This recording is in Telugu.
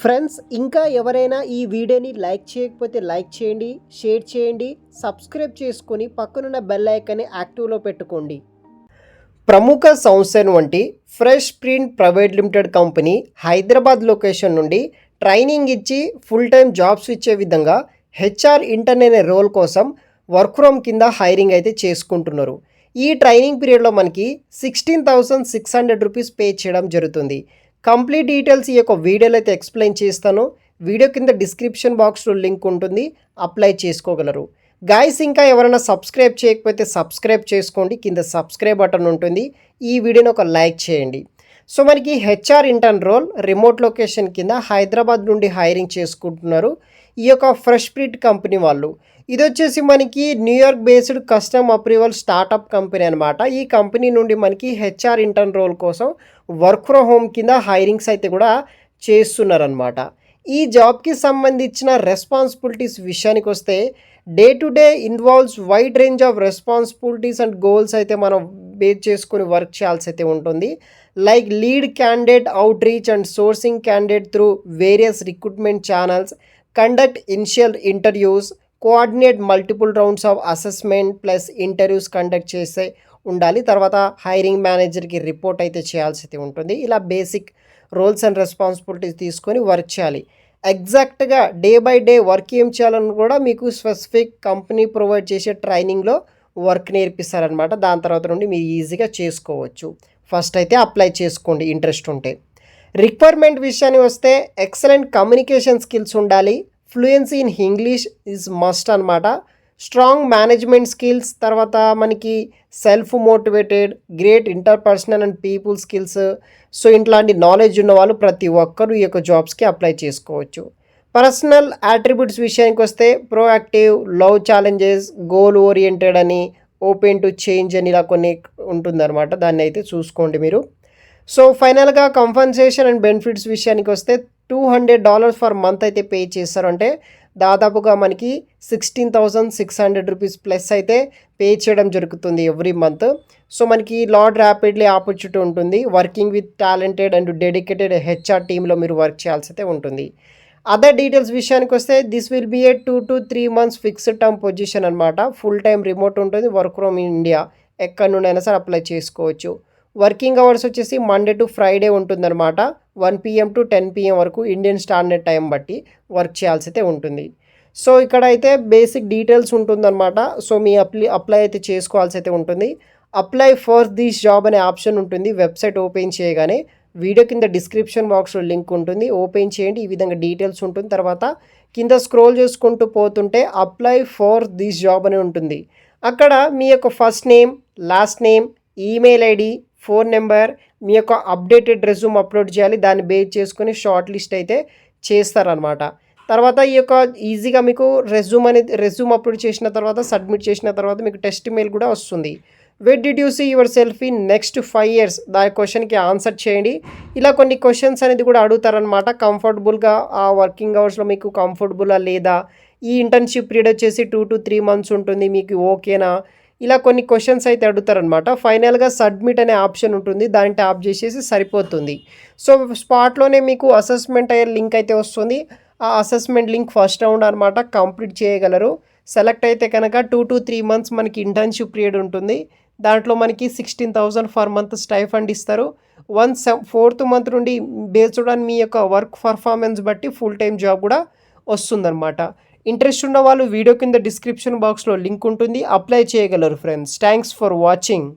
ఫ్రెండ్స్ ఇంకా ఎవరైనా ఈ వీడియోని లైక్ చేయకపోతే లైక్ చేయండి, షేర్ చేయండి, సబ్స్క్రైబ్ చేసుకొని పక్కనున్న బెల్ ఐకాన్ని యాక్టివ్లో పెట్టుకోండి. ప్రముఖ సంస్థ వంటి fresh print private limited company Hyderabad location నుండి ట్రైనింగ్ ఇచ్చి ఫుల్ టైం జాబ్స్ ఇచ్చే విధంగా హెచ్ఆర్ ఇంటర్న్ అనే రోల్ కోసం వర్క్ ఫ్రమ్ కింద హైరింగ్ అయితే చేసుకుంటున్నారు. ఈ ట్రైనింగ్ పీరియడ్లో మనకి 16,600 రూపీస్ పే చేయడం జరుగుతుంది. కంప్లీట్ డీటెయిల్స్ ఈ యొక్క వీడియోలో అయితే ఎక్స్ప్లెయిన్ చేస్తాను. వీడియో కింద డిస్క్రిప్షన్ బాక్స్లో లింక్ ఉంటుంది, అప్లై చేసుకోగలరు. గాయస్ ఇంకా ఎవరైనా సబ్స్క్రైబ్ చేయకపోతే సబ్స్క్రైబ్ చేసుకోండి, కింద సబ్స్క్రైబ్ బటన్ ఉంటుంది. ఈ వీడియోని ఒక లైక్ చేయండి. సో మనకి HR intern role remote location కింద హైదరాబాద్ నుండి హైరింగ్ చేసుకుంటున్నారు ఈ యొక్క ఫ్రెష్ ప్రింట్ కంపెనీ వాళ్ళు. ఇది వచ్చేసి మనకి New York based custom approval startup company అనమాట. ఈ కంపెనీ నుండి మనకి హెచ్ఆర్ ఇంటర్న్ రోల్ కోసం వర్క్ ఫ్రమ్ హోమ్ కింద హైరింగ్స్ అయితే కూడా చేస్తున్నారనమాట. ఈ జాబ్కి సంబంధించిన రెస్పాన్సిబిలిటీస్ విషయానికి వస్తే day to day involves wide range of responsibilities and goals అయితే మనం బేస్ చేసుకొని వర్క్ చేయాల్సి అయితే ఉంటుంది. Like lead candidate out reach and sourcing candidate through various recruitment channels, conduct initial interviews, coordinate multiple rounds of assessment plus interviews conduct చేసే ఉండాలి. తర్వాత హైరింగ్ మేనేజర్కి రిపోర్ట్ అయితే చేయాల్సి అయితే ఉంటుంది. ఇలా బేసిక్ రోల్స్ అండ్ రెస్పాన్సిబిలిటీస్ తీసుకొని వర్క్ చేయాలి. ఎగ్జాక్ట్గా డే బై డే వర్క్ ఏం చేయాలని కూడా మీకు స్పెసిఫిక్ కంపెనీ ప్రొవైడ్ చేసే ట్రైనింగ్లో వర్క్ నేర్పిస్తారనమాట. దాని తర్వాత నుండి మీరు ఈజీగా చేసుకోవచ్చు. ఫస్ట్ అయితే అప్లై చేసుకోండి ఇంట్రెస్ట్ ఉంటే. రిక్వైర్మెంట్ విషయానికి వస్తే ఎక్సలెంట్ కమ్యూనికేషన్ స్కిల్స్ ఉండాలి. Fluency in English is must అనమాట. స్ట్రాంగ్ మేనేజ్మెంట్ స్కిల్స్, తర్వాత మనకి self motivated, great interpersonal and people skills. So ఇట్లాంటి నాలెడ్జ్ ఉన్న వాళ్ళు ప్రతి ఒక్కరు ఈ యొక్క జాబ్స్కి అప్లై చేసుకోవచ్చు. పర్సనల్ యాట్రిబ్యూట్స్ విషయానికి వస్తే proactive, love challenges, goal oriented అని, ఓపెన్ టు చేంజ్ అని ఇలా కొన్ని ఉంటుందన్నమాట. దాన్ని అయితే చూసుకోండి మీరు. సో ఫైనల్గా కంపన్సేషన్ అండ్ బెనిఫిట్స్ విషయానికి వస్తే $200 ఫర్ మంత్ అయితే పే చేస్తారు. అంటే దాదాపుగా మనకి 16,600 రూపీస్ ప్లస్ అయితే పే చేయడం జరుగుతుంది ఎవ్రీ మంత్. సో మనకి లాట్ ర్యాపిడ్లీ ఆపర్చునిటీ ఉంటుంది. Working with talented and dedicated HR టీంలో మీరు వర్క్ చేయాల్సి అయితే ఉంటుంది. అదర్ డీటెయిల్స్ విషయానికి వస్తే this will be a 2 to 3 months fixed term position అనమాట. ఫుల్ టైం రిమోట్ ఉంటుంది, వర్క్ ఫ్రమ్ ఇండియా, ఎక్కడి నుండి అయినా సరే అప్లై చేసుకోవచ్చు. వర్కింగ్ అవర్స్ వచ్చేసి మండే టు ఫ్రైడే ఉంటుందన్నమాట. 1 PM to 10 PM వరకు ఇండియన్ స్టాండర్డ్ టైం బట్టి వర్క్ చేయాల్సి అయితే ఉంటుంది. సో ఇక్కడ అయితే బేసిక్ డీటెయిల్స్ ఉంటుందన్నమాట. సో మీ అప్లై అయితే చేసుకోవాల్సి అయితే ఉంటుంది. అప్లై ఫర్ దిస్ జాబ్ అనే ఆప్షన్ ఉంటుంది. వెబ్సైట్ ఓపెన్ చేయగానే వీడియో కింద డిస్క్రిప్షన్ బాక్స్లో లింక్ ఉంటుంది, ఓపెన్ చేయండి. ఈ విధంగా డీటెయిల్స్ ఉంటుంది. తర్వాత కింద స్క్రోల్ చేసుకుంటూ పోతుంటే అప్లై ఫర్ దిస్ జాబ్ అని ఉంటుంది. అక్కడ మీ యొక్క first name, last name, email ID, phone number, మీ యొక్క అప్డేటెడ్ రెజ్యూమ్ అప్లోడ్ చేయాలి. దాన్ని బేస్ చేసుకుని షార్ట్ లిస్ట్ అయితే చేస్తారనమాట. తర్వాత ఈ యొక్క ఈజీగా మీకు రెజ్యూమ్ అప్లోడ్ చేసిన తర్వాత సబ్మిట్ చేసిన తర్వాత మీకు టెస్ట్ మెయిల్ కూడా వస్తుంది. Where did you see yourself in next 5 years? దాని క్వశ్చన్కి ఆన్సర్ చేయండి. ఇలా కొన్ని క్వశ్చన్స్ అనేది కూడా అడుగుతారనమాట. కంఫర్టబుల్గా ఆ వర్కింగ్ అవర్స్లో మీకు కంఫర్టబుల్గా లేదా, ఈ ఇంటర్న్షిప్ పీరియడ్ వచ్చేసి 2 to 3 months ఉంటుంది, మీకు ఓకేనా, ఇలా కొన్ని క్వశ్చన్స్ అయితే అడుగుతారనమాట. ఫైనల్గా సబ్మిట్ అనే ఆప్షన్ ఉంటుంది, దాన్ని ట్యాప్ చేసేసి సరిపోతుంది. సో స్పాట్లోనే మీకు అసెస్మెంట్ అయ్యే లింక్ అయితే వస్తుంది. ఆ అసెస్మెంట్ లింక్ ఫస్ట్ రౌండ్ అనమాట, కంప్లీట్ చేయగలరు. సెలెక్ట్ అయితే కనుక 2 to 3 months మనకి ఇంటర్న్షిప్ పీరియడ్ ఉంటుంది. దాంట్లో మనకి 16,000 ఫర్ మంత్ స్టైఫండ్ ఇస్తారు. 4th month నుండి బేస్డ్ ఆన్ మీ యొక్క వర్క్ పర్ఫార్మెన్స్ బట్టి ఫుల్ టైం జాబ్ కూడా వస్తుందన్నమాట. ఇంట్రెస్ట్ ఉన్న వాళ్ళు వీడియో కింద డిస్క్రిప్షన్ బాక్స్లో లింక్ ఉంటుంది, అప్లై చేయగలరు ఫ్రెండ్స్. Thanks for watching.